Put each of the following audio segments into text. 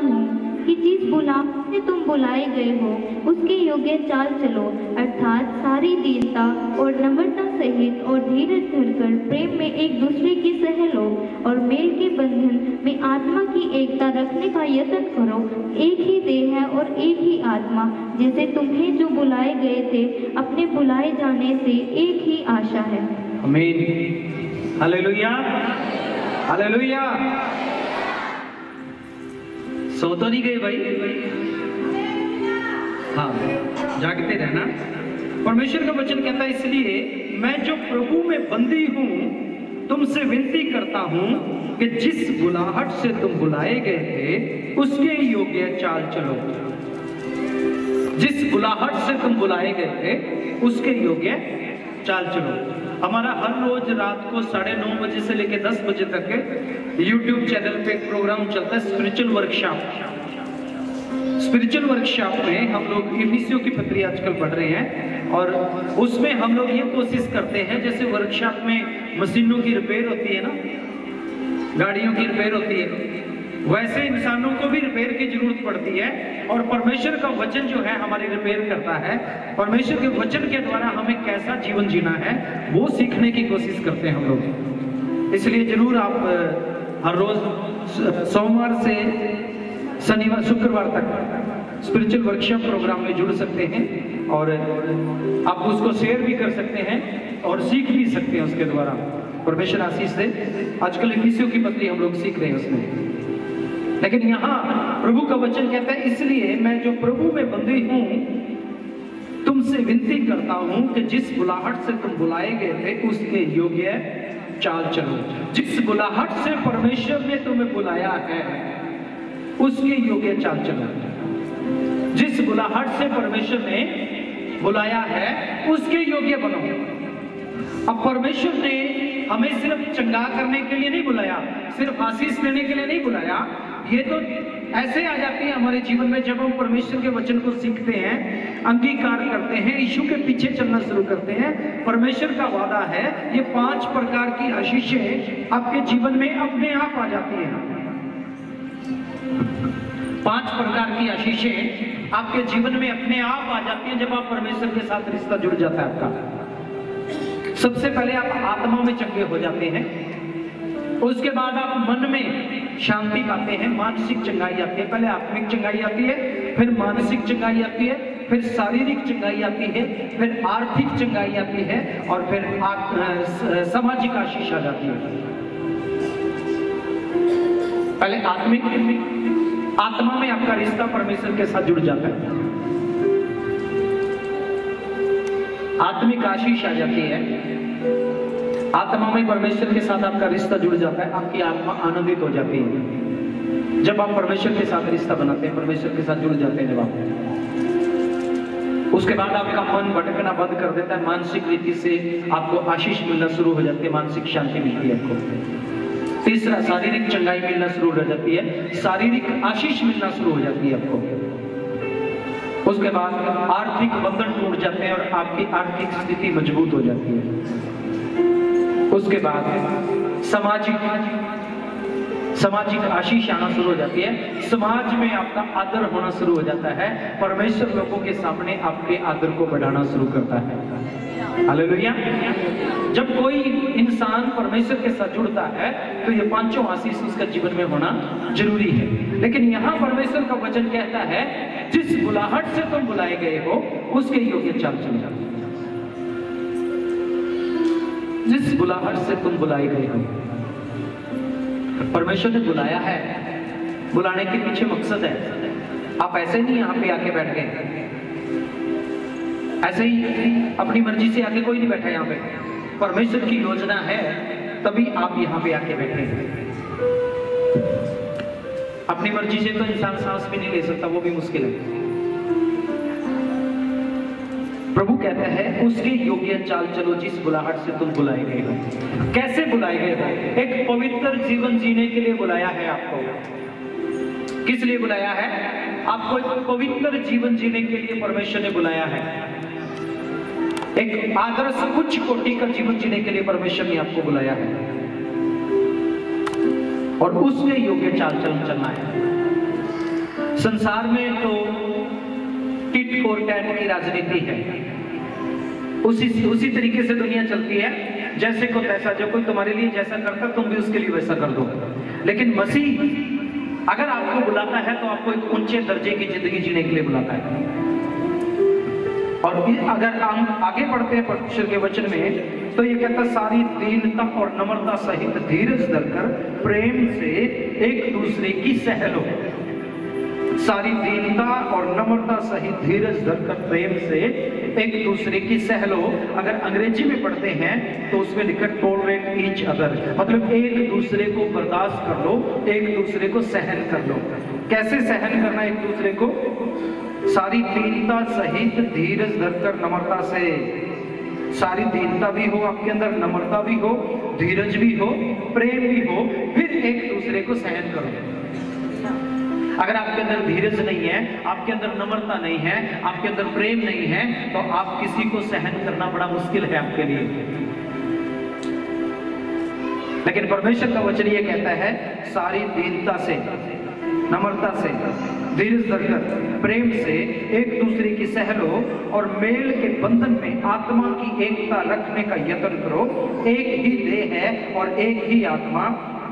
हूँ कि जिस बुलाहट से तुम बुलाए गए हो उसके योग्य चाल चलो, अर्थात सारी दीनता और नम्रता सहित और धीरज धरकर प्रेम में एक दूसरे की सह लो और मेल के बंधन में आत्मा की एकता रखने का यत्न करो। एक ही देह है और एक ही आत्मा, जैसे तुम्हें जो बुलाए गए थे अपने बुलाए जाने से एक ही आशा है। आमीन। Hallelujah, hallelujah. सो तो नहीं गए भाई? हाँ, जागते रहना। परमेश्वर का वचन कहता है, इसलिए मैं जो प्रभु में बंदी हूं तुमसे विनती करता हूं कि जिस बुलाहट से तुम बुलाए गए थे उसके योग्य चाल चलो। जिस बुलाहट से तुम बुलाए गए थे उसके योग्य चाल चलो। हमारा हर रोज रात को 9:30 बजे से लेकर 10 बजे तक YouTube चैनल पे एक प्रोग्राम चलता है, स्पिरिचुअल वर्कशॉप। स्पिरिचुअल वर्कशॉप में हम लोग इफिसियों की पत्री आजकल पढ़ रहे हैं और उसमें हम लोग ये कोशिश करते हैं, जैसे वर्कशॉप में मशीनों की रिपेयर होती है ना, गाड़ियों की रिपेयर होती है, वैसे इंसानों को भी रिपेयर की जरूरत पड़ती है और परमेश्वर का वचन जो है हमारी रिपेयर करता है। परमेश्वर के वचन के द्वारा हमें कैसा जीवन जीना है वो सीखने की कोशिश करते हैं हम लोग। इसलिए जरूर आप हर रोज सोमवार से शनिवार शुक्रवार तक स्पिरिचुअल वर्कशॉप प्रोग्राम में जुड़ सकते हैं और आप उसको शेयर भी कर सकते हैं और सीख भी सकते हैं उसके द्वारा। परमेश्वर आशीष से आजकल इफिसियों की पत्री हम लोग सीख रहे हैं उसमें। लेकिन यहाँ प्रभु का वचन कहता है, इसलिए मैं जो प्रभु में बंधी हूं तुमसे विनती करता हूं कि जिस बुलाहट से तुम बुलाए गए थे उसके योग्य चाल चलो। जिस बुलाहट से परमेश्वर ने तुम्हें बुलाया है उसके योग्य चाल चलो। जिस बुलाहट से परमेश्वर ने बुलाया है उसके योग्य बनो। अब परमेश्वर ने हमें सिर्फ चंगा करने के लिए नहीं बुलाया, सिर्फ आशीष देने के लिए नहीं बुलाया। ये तो ऐसे आ जाती है हमारे जीवन में जब हम परमेश्वर के वचन को सीखते हैं, अंगीकार करते हैं, यीशु के पीछे चलना शुरू करते हैं। परमेश्वर का वादा है, ये 5 प्रकार की आशीषें आपके जीवन में अपने आप आ जाती हैं। 5 प्रकार की आशीषें आपके जीवन में अपने आप आ जाती हैं जब आप परमेश्वर के साथ रिश्ता जुड़ जाता है आपका। सबसे पहले आप आत्मा में चंगे हो जाते हैं, उसके बाद आप मन में शांति पाते हैं, मानसिक चंगाई आती है। पहले आत्मिक चंगाई आती है, फिर मानसिक चंगाई आती है, फिर शारीरिक चंगाई आती है, फिर आर्थिक चंगाई आती है और फिर सामाजिक आशीष आ जाती है। पहले आत्मा में आपका रिश्ता परमेश्वर के साथ जुड़ जाता है, आत्मिक आशीष आ जाती है। आत्मा में परमेश्वर के साथ आपका रिश्ता जुड़ जाता है, आपकी आत्मा आनंदित हो जाती है जब आप परमेश्वर के साथ रिश्ता बनाते हैं, परमेश्वर के साथ जुड़ जाते हैं जब आप। उसके बाद आपका मन भटकना बंद कर देता है, मानसिक रीति से आपको आशीष मिलना शुरू हो जाती है, मानसिक शांति मिलती है आपको। तीसरा, शारीरिक चंगाई मिलना शुरू हो जाती है, शारीरिक आशीष मिलना शुरू हो जाती है आपको। उसके बाद आर्थिक बंधन टूट जाते हैं और आपकी आर्थिक स्थिति मजबूत हो जाती है। उसके बाद सामाजिक आशीष आना शुरू हो जाती है, समाज में आपका आदर होना शुरू हो जाता है, परमेश्वर लोगों के सामने आपके आदर को बढ़ाना शुरू करता है। हालेलुया। जब कोई इंसान परमेश्वर के साथ जुड़ता है तो ये 5 आशीष उसका जीवन में होना जरूरी है। लेकिन यहाँ परमेश्वर का वचन कहता है, जिस बुलाहट से तुम बुलाए गए हो उसके योग्य चाल चलो। जिस बुलाहट से तुम बुलाए गए हो, परमेश्वर ने बुलाया है, बुलाने के पीछे मकसद है। आप ऐसे नहीं यहाँ पे आके बैठ गए, ऐसे ही अपनी मर्जी से आके कोई नहीं बैठा यहाँ पे। परमेश्वर की योजना है तभी आप यहाँ पे आके बैठे हैं। अपनी मर्जी से तो इंसान सांस भी नहीं ले सकता, वो भी मुश्किल है। प्रभु कहता है उसके योग्य चाल चलो जिस बुलाहट से तुम बुलाए गए हो। कैसे बुलाए गए हो? एक पवित्र जीवन जीने के लिए बुलाया है आपको। किस लिए बुलाया है? आपको एक पवित्र जीवन जीने के लिए परमेश्वर ने बुलाया है। एक आदर्श उच्च कोटि का जीवन जीने के लिए परमेश्वर ने आपको बुलाया है और उसके योग्य चाल चलन चलना है। संसार में तो टिट फॉर टैट की राजनीति है, उसी तरीके से दुनिया चलती है, जैसे को तैसा, जो कोई तुम्हारे लिए जैसा करता तुम भी उसके लिए वैसा कर दो। लेकिन मसीह अगर आपको बुलाता है तो आपको एक ऊंचे दर्जे की जिंदगी जीने के लिए बुलाता है। और अगर हम आगे बढ़ते हैं परमेश्वर के वचन में, तो ये कहता है सारी दीनता और नम्रता सहित धीरज धरकर प्रेम से एक दूसरे की सह लो। सारी दीनता और नम्रता सहित धीरज धरकर प्रेम से एक दूसरे की सह लो। अगर अंग्रेजी में पढ़ते हैं तो उसमें लिखा टॉलरेट ईच अदर, मतलब एक दूसरे को बर्दाश्त कर लो, एक दूसरे को सहन कर लो। कैसे सहन करना एक दूसरे को? सारी दीनता सहित धीरज धरकर नम्रता से। सारी दीनता भी हो आपके अंदर, नम्रता भी हो, धीरज भी हो, प्रेम भी हो, फिर एक दूसरे को सहन करो। अगर आपके अंदर धीरज नहीं है, आपके अंदर नम्रता नहीं है, आपके अंदर प्रेम नहीं है, तो आप किसी को सहन करना बड़ा मुश्किल है आपके लिए। लेकिन परमेश्वर का वचन ये कहता है सारी दीनता से, नम्रता से, धीरज धरकर प्रेम से एक दूसरे की सह लो और मेल के बंधन में आत्मा की एकता रखने का यत्न करो। एक ही देह है और एक ही आत्मा,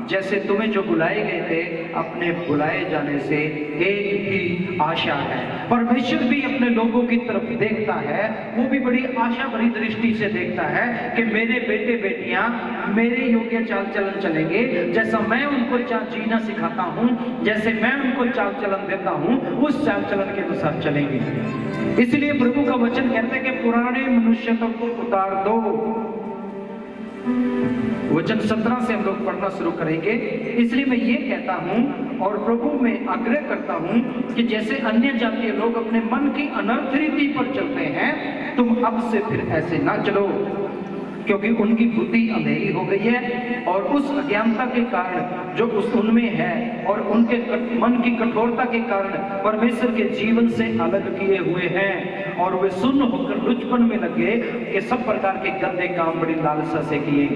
जैसे तुम्हें जो बुलाए गए थे अपने बुलाए जाने से एक ही आशा है। परमेश्वर भी अपने लोगों की तरफ देखता है, वो भी बड़ी आशा भरी दृष्टि से देखता है कि मेरे बेटे बेटियां मेरे योग्य चाल चलन चलेंगे, जैसा मैं उनको जीना सिखाता हूं, जैसे मैं उनको चाल चलन देता हूं, उस चाल चलन के अनुसार चलेंगे। इसलिए प्रभु का वचन कहते हैं कि पुराने मनुष्यत्व को उतार दो। वचन 17 से हम लोग पढ़ना शुरू करेंगे। इसलिए मैं ये कहता हूं और प्रभु में आग्रह करता हूं कि जैसे अन्य जातीय लोग अपने मन की अनर्थ रीति पर चलते हैं, तुम अब से फिर ऐसे ना चलो, क्योंकि उनकी बुद्धि अंधेरी हो गई है और उस अज्ञानता के कारण जो उनमें है और उनके मन की कठोरता के कारण परमेश्वर के जीवन से अलग किए हुए हैं, और वे सुन्न होकर लुचपन में लगे कि सब प्रकार के गंदे काम बड़ी लालसा से किए।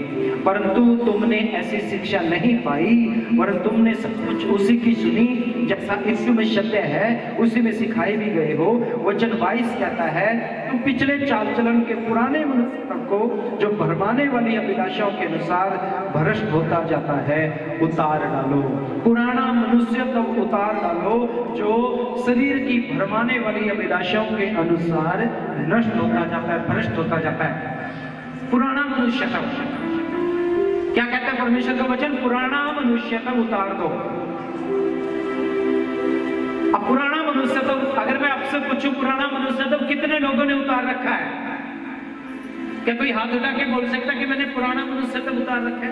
परंतु तुमने ऐसी शिक्षा नहीं पाई, वरन तुमने सब कुछ उसी की सुनी जैसा यीशु में सत्य है, उसी में सिखाए भी गए हो। वचन 22 कहता है तुम पिछले चाल चलन के पुराने मनुष्य को जो भरमाने वाली अभिलाषाओं के अनुसार भ्रष्ट होता जाता है उतार डालो। पुराना मनुष्य तब उतार डालो जो शरीर की भरमाने वाली अभिलाषाओं के अनुसार नष्ट होता जाता है, भ्रष्ट होता जाता है। पुराना मनुष्य तब क्या कहता है परमेश्वर का वचन? पुराना मनुष्य तब उतार दो। अब पुराना मनुष्य तब, अगर मैं आपसे पूछूं पुराना मनुष्य तब कितने लोगों ने उतार रखा है? क्या कोई हाथ उठा के बोल सकता कि मैंने पुराना मनुष्य तब उतार रखा है?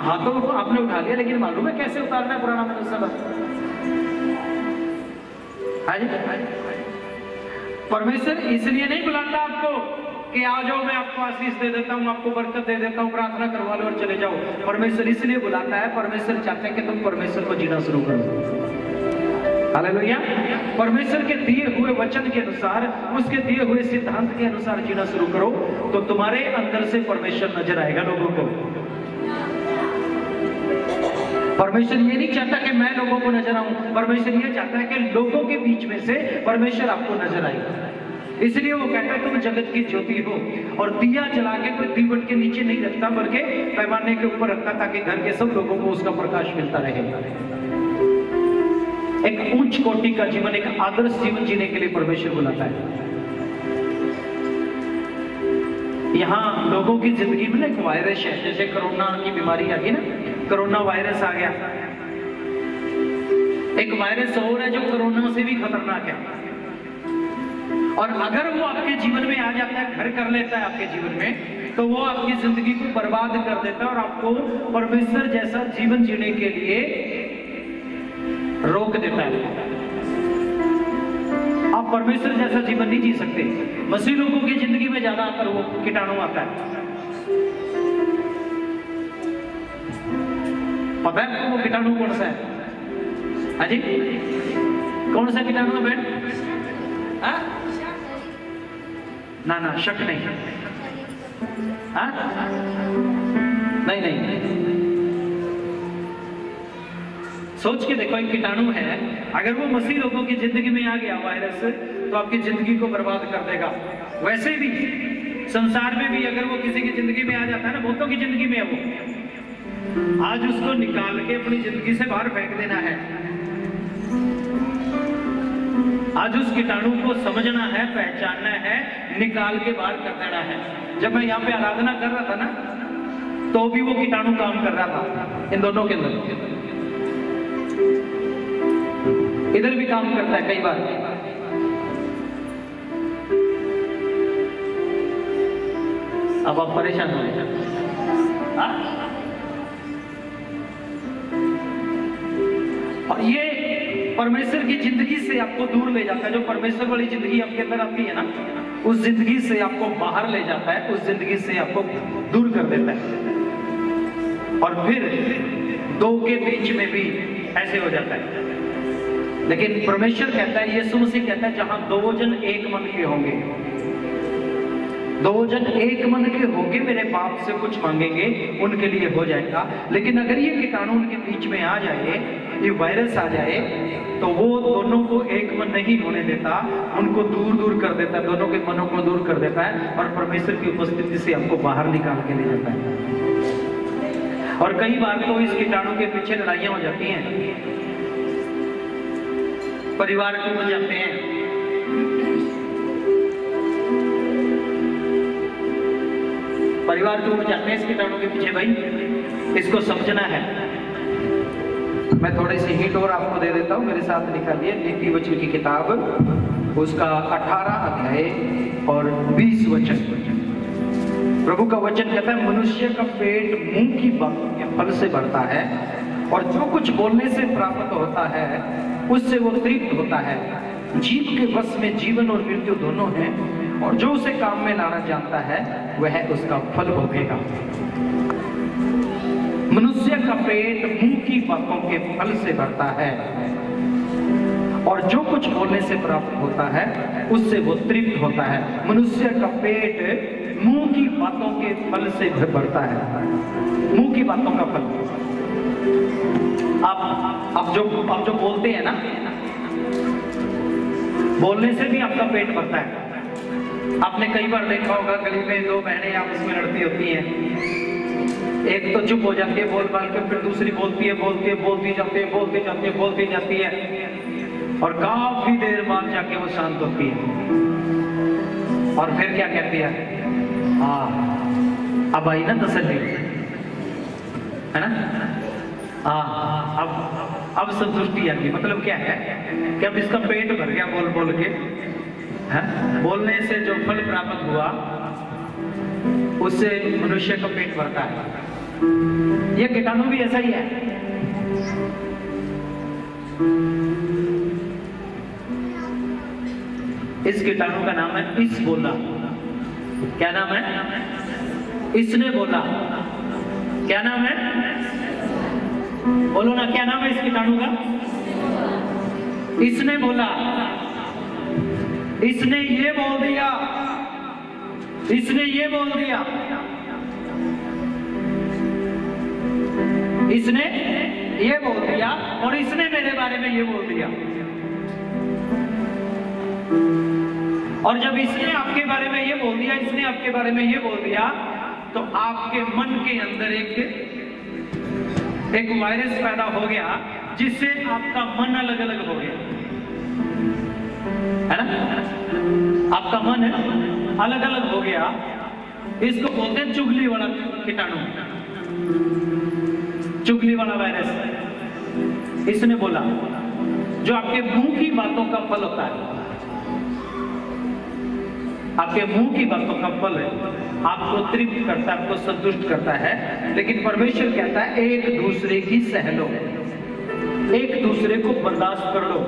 हाथों को आपने उठा लिया, लेकिन मालूम है कैसे उतारना है पुराना मनुष्य तब? परमेश्वर इसलिए नहीं बुलाता आपको कि आ जाओ मैं आपको आशीष दे देता हूं, आपको बरकत दे देता हूं, प्रार्थना करवा लो और चले जाओ। परमेश्वर इसलिए बुलाता है, परमेश्वर चाहते हैं कि तुम परमेश्वर को जीना शुरू करो। हालेलुया। परमेश्वर के दिए हुए वचन के अनुसार, उसके दिए हुए सिद्धांत के अनुसार जीना शुरू करो, तो तुम्हारे अंदर से परमेश्वर नजर आएगा लोगों को। परमेश्वर ये नहीं चाहता कि मैं लोगों को नजर आऊं, परमेश्वर ये चाहता है कि लोगों के बीच में से परमेश्वर आपको नजर आए। इसलिए वो कहता है तुम जगत की ज्योति हो, और दिया जला के कोई दीवट के नीचे नहीं रखता, बल्कि पैमाने के ऊपर रखता, ताकि घर के सब लोगों को उसका प्रकाश मिलता रहे। एक उच्च कोटि का जीवन, एक आदर्श जीवन जीने के लिए परमेश्वर बुलाता है। यहाँ लोगों की जिंदगी में एक वायरस है, जैसे कोरोना की बीमारी आ गई ना, कोरोना वायरस आ गया। एक वायरस और है जो कोरोना से भी खतरनाक है, और अगर वो आपके जीवन में आ जाता है, घर कर लेता है आपके जीवन में, तो वो आपकी जिंदगी को बर्बाद कर देता है और आपको परमेश्वर जैसा जीवन जीने के लिए रोक देता है। आप परमेश्वर जैसा जीवन नहीं जी सकते। मसीह लोगों की जिंदगी में ज्यादा आकर वो कीटाणु आता है। पता है आपको वो कीटाणु कौन सा है? अजी कौन सा कीटाणु है बहन? ना ना, शक नहीं। नहीं नहीं, सोच के देखो, एक कीटाणु है, अगर वो मसीह लोगों की जिंदगी में आ गया वायरस, तो आपकी जिंदगी को बर्बाद कर देगा। वैसे भी संसार में भी अगर वो किसी की जिंदगी में आ जाता है ना, बहुतों की जिंदगी में है वो, आज उसको निकाल के अपनी जिंदगी से बाहर फेंक देना है। आज उस कीटाणु को समझना है, पहचानना है, निकाल के बाहर कर देना है। जब मैं यहाँ पे आराधना कर रहा था ना, तो भी वो कीटाणु काम कर रहा था इन दोनों के अंदर। इधर भी काम करता है कई बार। अब आप परेशान हो गए। और ये परमेश्वर की जिंदगी से आपको दूर ले जाता है। जो परमेश्वर वाली जिंदगी आपके अंदर आती है ना, उस जिंदगी से आपको बाहर ले जाता है, उस जिंदगी से आपको दूर कर देता है। और फिर दो के बीच में भी ऐसे हो जाता है। लेकिन परमेश्वर कहता है, यीशु मसीह कहता है, जहां दो जन एक मन के होंगे, दो जन एक मन के होंगे, मेरे बाप से कुछ मांगेंगे उनके लिए हो जाएगा। लेकिन अगर ये कीटाणु उनके बीच में आ जाए, ये वायरस आ जाए, तो वो दोनों को एक मन नहीं होने देता, उनको दूर दूर कर देता है, दोनों के मनों को दूर कर देता है और परमेश्वर की उपस्थिति से आपको बाहर निकाल के ले जाता है। और कई बार तो इस कीटाणु के पीछे लड़ाइयां हो जाती हैं, परिवार टूट जाते हैं, परिवार टूट जाते हैं इस कीटाणु के पीछे। भाई इसको समझना है। मैं थोड़ी सी हिंट और आपको दे देता हूं, मेरे साथ निकालिए नीति वचन की किताब, उसका 18 अध्याय और 20 वचन। प्रभु का वचन कहता है, मनुष्य का पेट मुंह की बातों के फल से भरता है, और जो कुछ बोलने से प्राप्त होता है उससे वो तृप्त होता है। जीव के वश में जीवन और मृत्यु दोनों हैं, और जो उसे काम में लाना जानता है वह उसका फल भोगेगा। मनुष्य का पेट मुंह की बातों के फल से भरता है, और जो कुछ बोलने से प्राप्त होता है उससे वो तृप्त होता है। मनुष्य का पेट मुंह की बातों के फल से भरता है। मुंह की बातों का फल, आप जो बोलते हैं ना, बोलने से भी आपका पेट भरता है। आपने कई बार देखा होगा, गली में दो बहनें आपस में लड़ती होती हैं, एक तो चुप हो जाती है बोल बाल के, फिर दूसरी बोलती है, बोलती जाती है, और काफी देर बाद जाके वो शांत होती है, और फिर क्या कहती है, हाँ अब आई ना तसल्ली, है ना, अब संतुष्टि आ गई। मतलब क्या है कि अब इसका पेट भर गया बोल बोल के, है? बोलने से जो फल प्राप्त हुआ उससे मनुष्य का पेट भरता है। यह कीटाणु भी ऐसा ही है। इस कीटाणु का नाम है इस बोला। क्या नाम है? इसने बोला। क्या नाम है? बोलो ना, क्या नाम है इस कीटाणु का? इसने बोला, इसने ये बोल दिया, इसने ये बोल दिया, इसने ये बोल दिया, और इसने मेरे बारे में ये बोल दिया। और जब इसने आपके बारे में ये बोल दिया, इसने आपके बारे में ये बोल दिया, तो आपके मन के अंदर एक वायरस पैदा हो गया, जिससे आपका मन अलग अलग हो गया, है ना? आपका मन अलग अलग हो गया। इसको बोलते हैं चुगली वाला कीटाणु, चुगली वाला वायरस। इसने बोला, जो आपके मुंह की बातों का फल होता है, आपके मुंह की बातों का फल है, आपको तृप्त करता है, आपको संतुष्ट करता है। लेकिन परमेश्वर कहता है, एक दूसरे की सह लो, एक दूसरे को बर्दाश्त कर लो।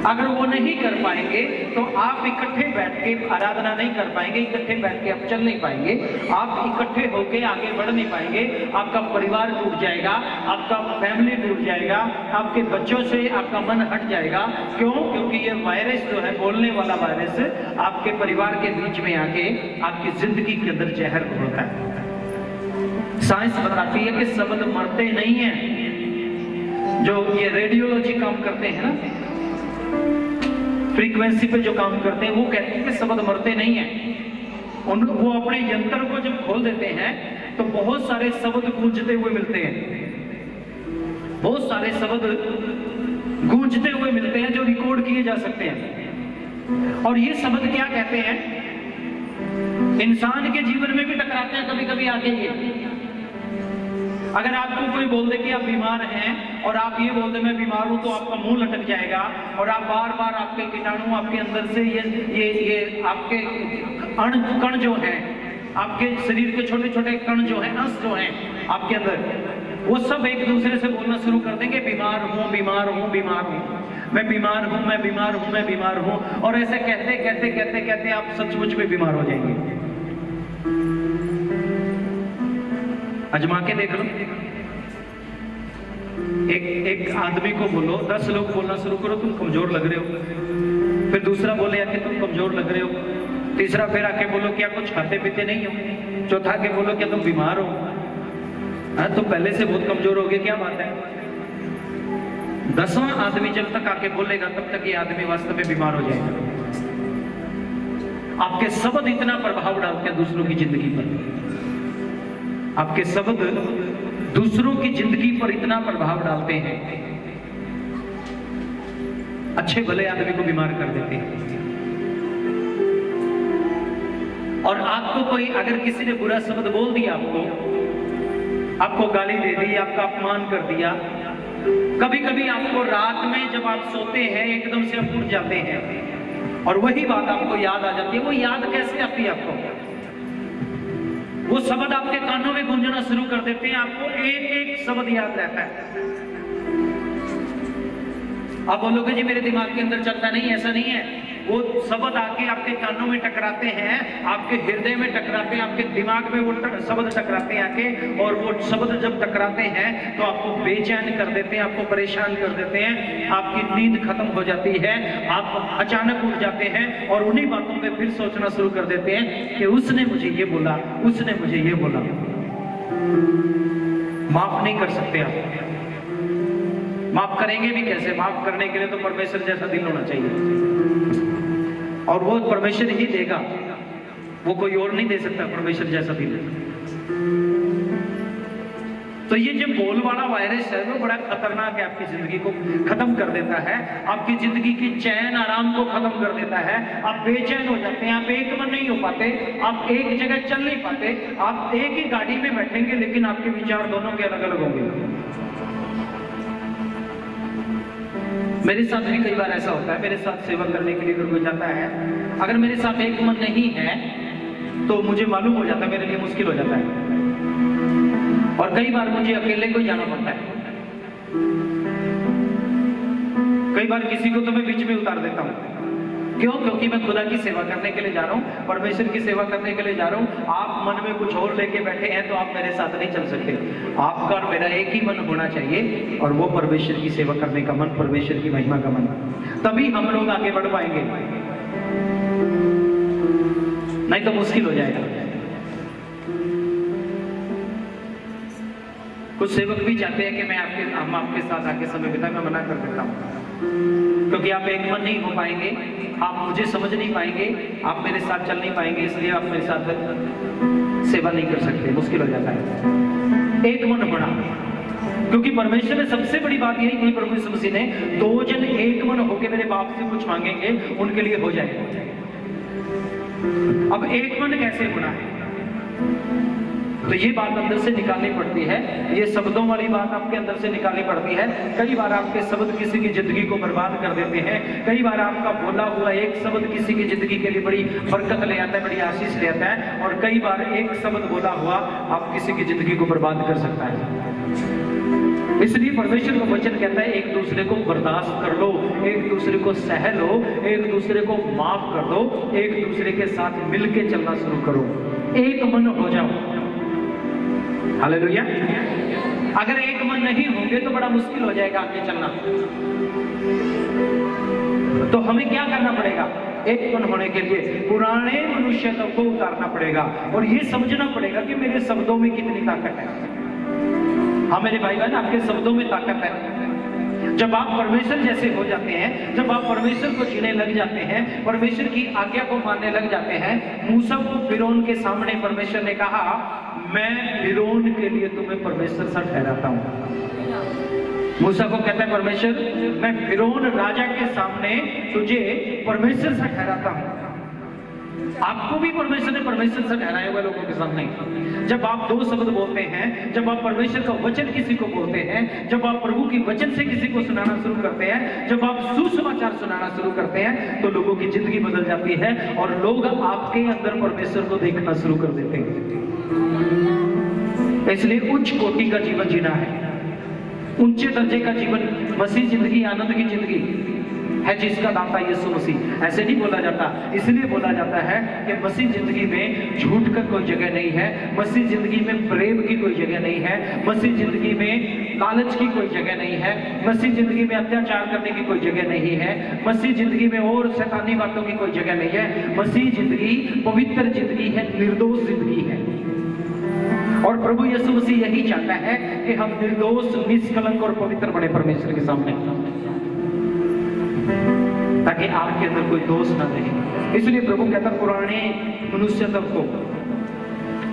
अगर वो नहीं कर पाएंगे तो आप इकट्ठे बैठ के आराधना नहीं कर पाएंगे, इकट्ठे बैठ के आप चल नहीं पाएंगे, आप इकट्ठे होके आगे बढ़ नहीं पाएंगे। आपका परिवार टूट जाएगा, आपका फैमिली टूट जाएगा, आपके बच्चों से आपका मन हट जाएगा। क्यों? क्योंकि ये वायरस जो है, बोलने वाला वायरस, आपके परिवार के बीच में आके आपकी जिंदगी के अंदर जहर घोलता है। साइंस बताती है कि शब्द मरते नहीं है, जो ये रेडियोलॉजी काम करते हैं ना, फ्रीक्वेंसी पे जो काम करते हैं, वो कहते हैं कि शब्द मरते नहीं हैं। वो अपने यंत्र को जब खोल देते हैं तो बहुत सारे शब्द गूंजते हुए मिलते हैं, बहुत सारे शब्द गूंजते हुए मिलते हैं जो रिकॉर्ड किए जा सकते हैं। और ये शब्द क्या कहते हैं, इंसान के जीवन में भी टकराते हैं कभी कभी आके। ये अगर आपको कोई बोल दे कि आप बीमार हैं और आप ये बोल दे मैं बीमार हूं, तो आपका मुंह लटक जाएगा और आप बार बार आपके कीटाणु आपके अंदर से ये आपके कण जो हैं, आपके शरीर के छोटे छोटे कण जो हैं, नस जो हैं आपके अंदर, वो सब एक दूसरे से बोलना शुरू कर देंगे, बीमार हूं बीमार हूं बीमार हूं, मैं बीमार हूं मैं बीमार हूं मैं बीमार हूं। और ऐसे कहते कहते कहते कहते आप सचमुच में बीमार हो जाएंगे। अजमा के देख लो, एक आदमी को बोलो, 10 लोग बोलना शुरू करो तुम कमजोर लग रहे हो, फिर दूसरा बोले आके तुम कमजोर लग रहे हो, तीसरा फिर आके बोलो क्या कुछ खाते पीते नहीं हो, चौथा आके बोलो क्या तुम बीमार हो, हाँ तो पहले से बहुत कमजोर हो गए, क्या बात है। 10वां आदमी जब तक आके बोलेगा तब तक ये आदमी वास्तव में बीमार हो जाएगा। आपके शब्द इतना प्रभाव डालते हैं दूसरों की जिंदगी पर, आपके शब्द दूसरों की जिंदगी पर इतना प्रभाव डालते हैं, अच्छे भले आदमी को बीमार कर देते हैं। और आपको कोई अगर किसी ने बुरा शब्द बोल दिया, आपको गाली दे दी, आपका अपमान कर दिया, कभी कभी आपको रात में जब आप सोते हैं एकदम से आप उठ जाते हैं और वही बात आपको याद आ जाती है। वो याद कैसे आती है आपको? वो शब्द आपके कानों में गूंजना शुरू कर देते हैं, आपको एक एक शब्द याद रहता है। आप बोलोगे जी मेरे दिमाग के अंदर चलता नहीं, ऐसा नहीं है। वो शब्द आके आपके कानों में टकराते हैं, आपके हृदय में टकराते हैं, आपके दिमाग में वो शब्द टकराते हैं आके, और वो शब्द जब टकराते हैं तो आपको बेचैन कर देते हैं, आपको परेशान कर देते हैं, आपकी नींद खत्म हो जाती है, आप अचानक उठ जाते हैं और उन्हीं बातों पे फिर सोचना शुरू कर देते हैं कि उसने मुझे ये बोला, उसने मुझे ये बोला। माफ नहीं कर सकते आप, माफ करेंगे भी कैसे? माफ करने के लिए तो परमेश्वर जैसा दिल होना चाहिए, और वो परमेश्वर ही देगा, वो कोई और नहीं दे सकता परमेश्वर जैसा दिल। तो ये जो बोल वाला वायरस है वो बड़ा खतरनाक है, आपकी जिंदगी को खत्म कर देता है, आपकी जिंदगी की चैन आराम को खत्म कर देता है। आप बेचैन हो जाते हैं, आप एक मन नहीं हो पाते, आप एक जगह चल नहीं पाते, आप एक ही गाड़ी में बैठेंगे लेकिन आपके विचार दोनों के अलग अलग होंगे। मेरे साथ भी कई बार ऐसा होता है, मेरे साथ सेवा करने के लिए अगर कोई जाता है, अगर मेरे साथ एक मन नहीं है तो मुझे मालूम हो जाता है, मेरे लिए मुश्किल हो जाता है, और कई बार मुझे अकेले को जाना पड़ता है। कई बार किसी को तो मैं बीच में उतार देता हूँ, क्यों? क्योंकि मैं खुदा की सेवा करने के लिए जा रहा हूँ, परमेश्वर की सेवा करने के लिए जा रहा हूँ। आप मन में कुछ और लेके बैठे हैं तो आप मेरे साथ नहीं चल सकते। आपका और मेरा एक ही मन होना चाहिए, और वो परमेश्वर की सेवा करने का मन, परमेश्वर की महिमा का मन, तभी हम लोग आगे बढ़ पाएंगे, नहीं तो मुश्किल हो जाएगा। कुछ सेवक भी चाहते हैं कि हम आपके साथ आके समय बिताएं, मैं मना कर देता हूँ, क्योंकि आप एक मन नहीं हो पाएंगे, आप मुझे समझ नहीं पाएंगे, आप मेरे साथ चल नहीं पाएंगे, इसलिए आप मेरे साथ सेवा नहीं कर सकते, मुश्किल हो जाता है। एक मन होना, क्योंकि परमेश्वर ने सबसे बड़ी बात यही थी, प्रभु यीशु मसीह ने, 2 जन एक मन होकर मेरे बाप से कुछ मांगेंगे उनके लिए हो जाएगा। अब एक मन कैसे होना है? तो ये बात अंदर से निकालनी पड़ती है, ये शब्दों वाली बात आपके अंदर से निकालनी पड़ती है। कई बार आपके शब्द किसी की जिंदगी को बर्बाद कर देते हैं, कई बार आपका बोला हुआ एक शब्द किसी की जिंदगी के लिए बड़ी बरकत ले आता है, बड़ी आशीष ले आता है, और कई बार एक शब्द बोला हुआ आप किसी की जिंदगी को बर्बाद कर सकता है। इसलिए परमेश्वर का वचन कहता है एक दूसरे को बर्दाश्त कर लो, एक दूसरे को सह लो, एक दूसरे को माफ कर दो, एक दूसरे के साथ मिलके चलना शुरू करो, एक मन हो जाओ। हालेलुया। अगर एक मन नहीं होंगे तो बड़ा मुश्किल हो जाएगा आगे चलना। तो हमें क्या करना पड़ेगा? एक मन होने के लिए पुराने मनुष्यत्व को उतारना पड़ेगा, और ये समझना पड़ेगा कि मेरे शब्दों में कितनी ताकत है। हाँ मेरे भाई बहन, आपके शब्दों में ताकत है। जब आप परमेश्वर जैसे हो जाते हैं, जब आप परमेश्वर को जीने लग जाते हैं, परमेश्वर की आज्ञा को मानने लग जाते हैं। मूसा को फिरौन के सामने परमेश्वर ने कहा, मैं फिरौन के लिए तुम्हें परमेश्वर सा ठहराता हूं। मूसा को कहता है परमेश्वर, मैं फिरौन राजा के सामने तुझे परमेश्वर सा ठहराता हूं। आपको भी परमेश्वर ने परमेश्वर से ठहराया हुआ लोगों के सामने। जब आप दो शब्द बोलते हैं, जब आप परमेश्वर का वचन किसी को बोलते हैं, जब आप प्रभु की वचन से किसी को सुनाना शुरू करते हैं, जब आप सुसमाचार सुनाना शुरू करते हैं, तो लोगों की जिंदगी बदल जाती है और लोग आपके अंदर परमेश्वर को देखना शुरू कर देते हैं। इसलिए उच्च कोटि का जीवन जीना है, ऊंचे दर्जे का जीवन, मसीह जिंदगी, आनंद की जिंदगी है जिसका दाता यीशु मसीह। ऐसे नहीं बोला जाता, इसलिए बोला जाता है कि मसीह जिंदगी में झूठ का कोई जगह नहीं है, मसीह जिंदगी में प्रेम की कोई जगह नहीं है, मसीह जिंदगी में लालच की कोई जगह नहीं है, मसीह जिंदगी में अत्याचार करने की कोई जगह नहीं है, मसीह जिंदगी में और शैतानी बातों की कोई जगह नहीं है। मसीह जिंदगी पवित्र जिंदगी है, निर्दोष जिंदगी है। और प्रभु यीशु मसीह यही चाहता है कि हम निर्दोष, निष्कलंक और पवित्र बने परमेश्वर के सामने, ताकि आपके अंदर कोई दोष ना रहे। इसलिए प्रभु कहता, पुराने मनुष्यत्व को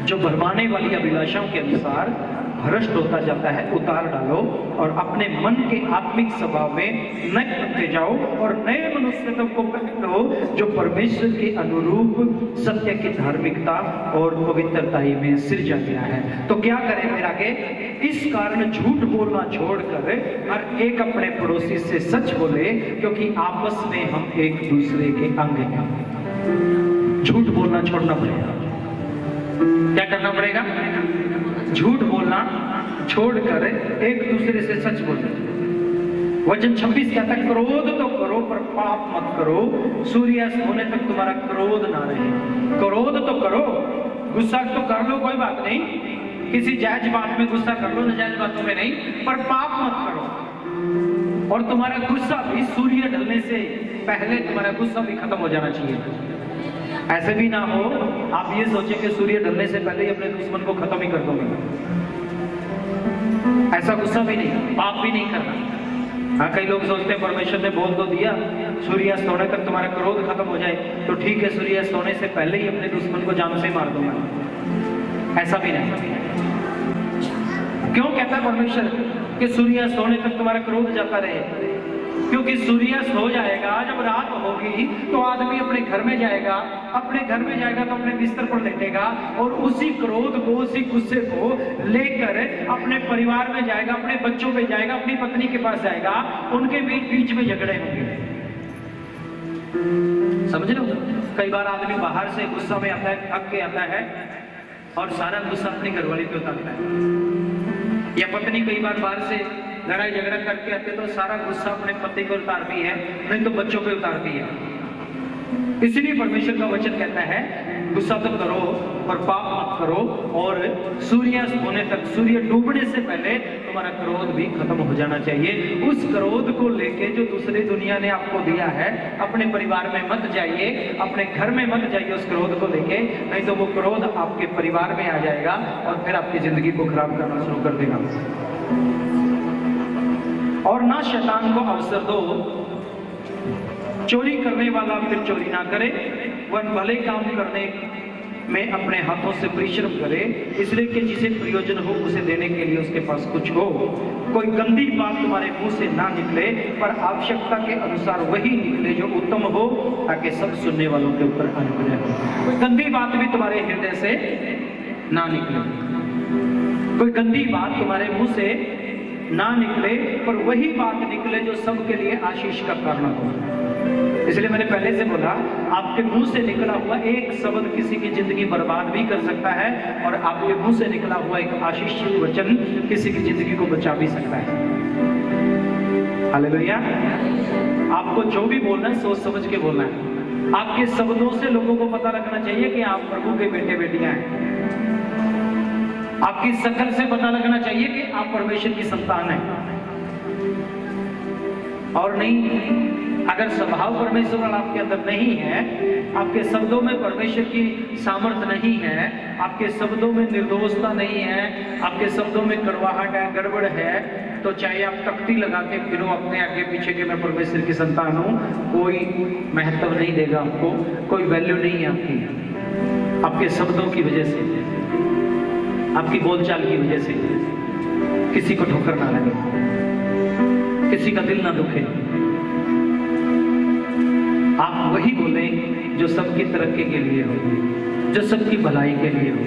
जो भरमाने वाली अभिलाषाओं के अनुसार भ्रष्ट होता जाता है, उतार डालो और अपने मन के आत्मिक स्वभाव में नए बनते जाओ और नए मनुष्यत्व को पहन लो, जो परमेश्वर के अनुरूप सत्य की धार्मिकता और पवित्रता में सृजा गया है। तो क्या करें मेरा के? इस कारण झूठ बोलना छोड़कर हर एक अपने पड़ोसी से सच बोले, क्योंकि आपस में हम एक दूसरे के अंग हैं। झूठ बोलना छोड़ना पड़ेगा। क्या करना पड़ेगा? झूठ बोलना छोड़कर एक दूसरे से सच बोलना। वचन 26 कहता है, क्रोध तो करो पर पाप मत करो, सूर्यास्त होने तक तुम्हारा क्रोध ना रहे। क्रोध तो करो, गुस्सा तो कर लो, कोई बात नहीं, किसी जायज बात में गुस्सा कर लो, नाजायज बातों में नहीं, पर पाप मत करो। और तुम्हारा गुस्सा भी सूर्य ढलने से पहले तुम्हारा गुस्सा भी खत्म हो जाना चाहिए। ऐसे भी ना हो आप ये सोचें कि सूर्य ढलने से पहले ही अपने दुश्मन को खत्म ही कर दोगे। ऐसा गुस्सा भी नहीं, पाप भी नहीं करना। हाँ, कई लोग सोचते हैं परमेश्वर ने बोल तो दिया सूर्यास्त होने तक तुम्हारा क्रोध खत्म हो जाए, तो ठीक है, सूर्यास्त होने से पहले ही अपने दुश्मन को जान से मार दूंगा। ऐसा भी नहीं। क्यों कहता है परमेश्वर कि सूर्यास्त होने तक तुम्हारा क्रोध जाता रहे? क्योंकि सूर्यास्त हो जाएगा, जब रात होगी तो आदमी अपने घर में जाएगा, अपने घर में जाएगा तो अपने बिस्तर पर लेटेगा और उसी क्रोध को, उसी गुस्से को लेकर अपने परिवार में जाएगा, अपने बच्चों पे जाएगा, अपनी पत्नी के पास जाएगा, उनके बीच में झगड़े होंगे। समझ लो, कई बार आदमी बाहर से गुस्सा में आता है, थक के आता है और सारा गुस्सा अपनी घरवाली पे उतारता है, या पत्नी कई बार बाहर से लड़ाई झगड़ा करके आते तो सारा गुस्सा अपने पति को उतारती है, नहीं तो बच्चों पे उतारती है। इसलिए परमेश्वर का वचन कहता है, गुस्सा तो करो पर पाप मत करो, और सूर्यास्त होने तक, सूर्य डूबने से पहले तुम्हारा क्रोध भी खत्म हो जाना चाहिए। उस क्रोध को लेके जो दूसरी दुनिया ने आपको दिया है, अपने परिवार में मत जाइए, अपने घर में मत जाइए उस क्रोध को लेके, नहीं तो वो क्रोध आपके परिवार में आ जाएगा और फिर आपकी जिंदगी को खराब करना शुरू कर देगा। और ना शैतान को अवसर दो, चोरी करने वाला फिर चोरी ना करे, वह भले काम करने में अपने हाथों से परिश्रम करे, इसलिए कि जिसे प्रयोजन हो उसे देने के लिए उसके पास कुछ हो। कोई गंदी बात तुम्हारे मुंह से ना निकले, पर आवश्यकता के अनुसार वही निकले जो उत्तम हो, ताकि सब सुनने वालों के ऊपर अनुग्रह हो। कोई गंदी बात भी तुम्हारे हृदय से ना निकले, कोई गंदी बात तुम्हारे मुंह से ना निकले, पर वही बात निकले जो सबके लिए आशीष का कारण हो। इसलिए मैंने पहले से बोला, आपके मुंह से निकला हुआ एक शब्द किसी की जिंदगी बर्बाद भी कर सकता है, और आपके मुंह से निकला हुआ एक आशीषित वचन किसी की जिंदगी को बचा भी सकता है। हालेलुया। आपको जो भी बोलना है सोच समझ के बोलना है। आपके शब्दों से लोगों को पता लगना चाहिए कि आप प्रभु के बेटे बेटियां हैं। आपकी शकल से पता लगना चाहिए कि आप परमेश्वर की संतान हैं, और नहीं अगर स्वभाव परमेश्वर वाला आपके अंदर नहीं है, आपके शब्दों में परमेश्वर की सामर्थ्य नहीं है, आपके शब्दों में निर्दोषता नहीं है, आपके शब्दों में कड़वाहट है, गड़बड़ है, तो चाहे आप तख्ती लगा के फिरो अपने आगे पीछे कि मैं परमेश्वर की संतान हूं, कोई महत्व नहीं देगा आपको, कोई वैल्यू नहीं है आपके शब्दों की वजह से, आपकी बोलचाल की वजह से किसी को ठोकर ना लगे, किसी का दिल ना दुखे। आप वही बोले जो सबकी तरक्की के लिए हो, जो सबकी भलाई के लिए हो,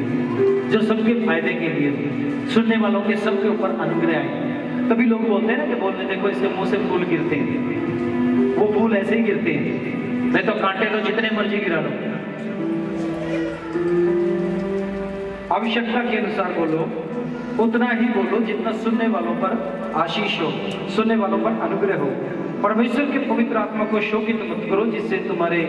जो सबके फायदे के लिए हो, सुनने वालों के सबके ऊपर अनुग्रह आए। तभी लोग बोलते हैं ना कि बोलने देखो इसके मुंह से फूल गिरते हैं, वो फूल ऐसे ही गिरते हैं, मैं तो कांटे तो जितने मर्जी गिरा लो। आवश्यकता के अनुसार बोलो, उतना ही बोलो जितना सुनने वालों पर आशीष हो, सुनने वालों पर अनुग्रह हो। परमेश्वर के पवित्र आत्मा को शोकित मत करो, जिससे तुम्हारे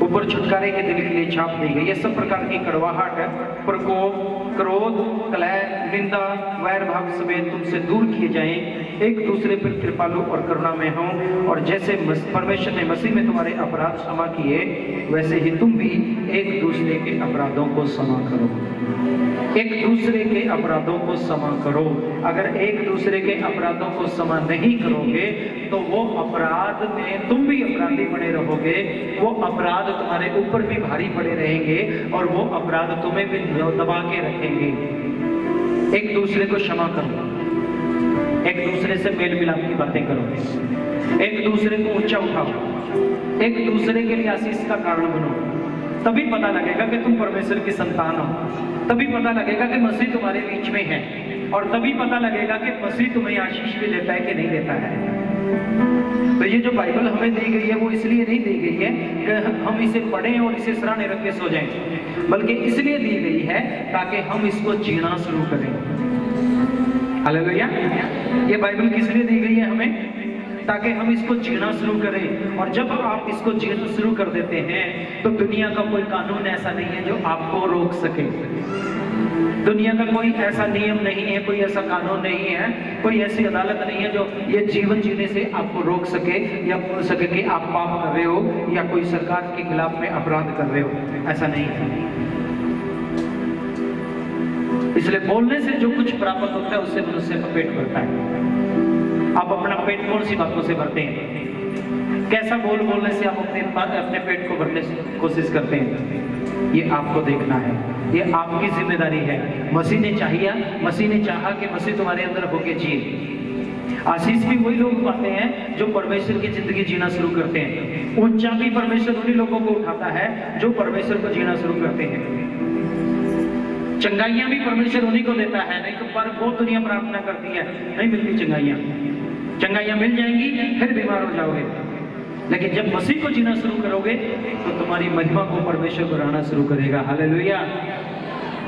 ऊपर छुटकारे के दिन के लिए छाप दी गई। ये सब प्रकार की कड़वाहट, प्रकोप, क्रोध, कलह, निंदा, वैर भाव समेत तुमसे दूर किए जाएं। एक दूसरे पर कृपालु और करुणा में हो, और जैसे परमेश्वर ने मसीह में तुम्हारे अपराध क्षमा किए, वैसे ही तुम भी एक दूसरे के अपराधों को क्षमा करो। एक दूसरे के अपराधों को क्षमा करो। अगर एक दूसरे के अपराधों को क्षमा नहीं करोगे तो वो अपराध में तुम भी अपराधी बने रहोगे, वो अपराध तुम्हारे ऊपर भी भारी पड़े रहेंगे और वो अपराध तुम्हें भी दबा के रखेंगे। एक दूसरे को क्षमा करो, एक दूसरे से मेल मिलाप की बातें करो, एक दूसरे को ऊंचा उठाओ, एक दूसरे के लिए आशीष का कारण बनो। तभी पता लगेगा कि तुम परमेश्वर की संतान हो, तभी पता लगेगा कि मसीह तुम्हारे बीच में है, और तभी पता लगेगा कि मसीह तुम्हें आशीष भी देता है कि नहीं देता है। तो ये जो बाइबल हमें दी गई है वो इसलिए नहीं दी गई है कि हम इसे पढ़ें और इसे सराहने रख के सो जाएं, बल्कि इसलिए दी गई है ताकि हम इसको जीना शुरू करें। हालेलुया। ये बाइबल किस लिए दी गई है हमें? ताकि हम इसको जीना शुरू करें। और जब आप इसको जीना शुरू कर देते हैं तो दुनिया का कोई कानून ऐसा नहीं है जो आपको रोक सके। दुनिया का कोई ऐसा नियम नहीं है, कोई ऐसा कानून नहीं है, कोई ऐसी अदालत नहीं है जो ये जीवन जीने से आपको रोक सके या बोल सके कि आप पाप कर रहे हो या कोई सरकार के खिलाफ में अपराध कर रहे हो। ऐसा नहीं है। इसलिए बोलने से जो कुछ प्राप्त होता है उससे मनुष्य का पेट भरता है। आप अपना पेट कौन सी बातों से भरते हैं? कैसा बोलने से आप अपने पेट को भरने की कोशिश करते हैं? ये आपको देखना है, ये आपकी जिम्मेदारी है। मसीह ने चाहा कि मसीह तुम्हारे अंदर होके जिए। आशीष भी वही लोग पाते हैं जो परमेश्वर की जिंदगी जीना शुरू करते हैं। ऊंचा भी परमेश्वर उन्हीं लोगों को उठाता है जो परमेश्वर को जीना शुरू करते हैं। चंगाइयां भी परमेश्वर उन्हीं को देता है। नहीं तो पर बहुत दुनिया प्रार्थना करती है, नहीं मिलती चंगाइयां मिल जाएंगी, फिर बीमार हो जाओगे। लेकिन जब मसीह को जीना शुरू करोगे तो तुम्हारी महिमा को परमेश्वर बढ़ाना शुरू करेगा। हालेलुया।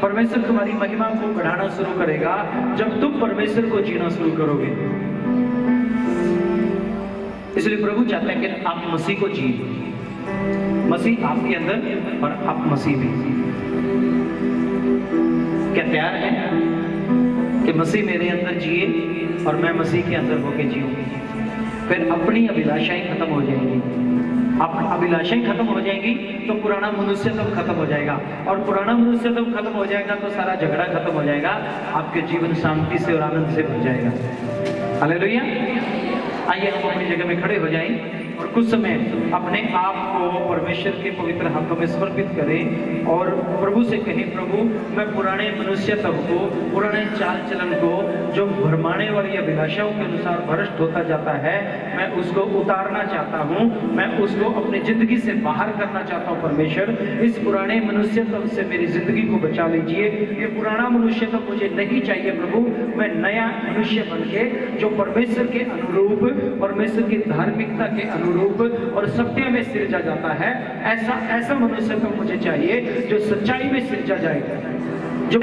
परमेश्वर तुम्हारी महिमा को बढ़ाना शुरू करेगा जब तुम परमेश्वर को जीना शुरू करोगे। इसलिए प्रभु चाहते हैं कि आप मसीह को जिए, मसीह आपके अंदर और आप मसीह में। क्या तैयार है कि मसीह मेरे अंदर जिए और मैं मसीह के अंदर होके जीऊं? फिर अपनी अभिलाषाएं खत्म हो जाएंगी। आप अभिलाषाएं खत्म हो जाएंगी तो पुराना मनुष्यत्व खत्म हो जाएगा, और पुराना मनुष्यत्व खत्म हो जाएगा तो सारा झगड़ा खत्म हो जाएगा। आपके जीवन शांति से और आनंद से भर जाएगा। हालेलुया। आइए हम अपनी जगह में खड़े हो जाएं और कुछ समय अपने आप को परमेश्वर के पवित्र हाथों में समर्पित करें और प्रभु से कहें, प्रभु मैं पुराने मनुष्यत्व को, पुराने चाल चलन को जो भरमाने वाली अभिलाषाओं के अनुसार भ्रष्ट होता जाता है, मैं उसको उतारना चाहता हूँ, मैं उसको अपनी जिंदगी से बाहर करना चाहता हूँ। परमेश्वर इस पुराने मनुष्यत्व से मेरी जिंदगी को बचा लीजिए। ये पुराना मनुष्यत्व मुझे नहीं चाहिए प्रभु। मैं नया मनुष्य बन के जो परमेश्वर के अनुरूप, परमेश्वर की धार्मिकता के अनुरूप और सत्य में सिरजा जाता है, ऐसा मनुष्य को मुझे चाहिए जो सच्चाई में सिरजा जाएगा, जो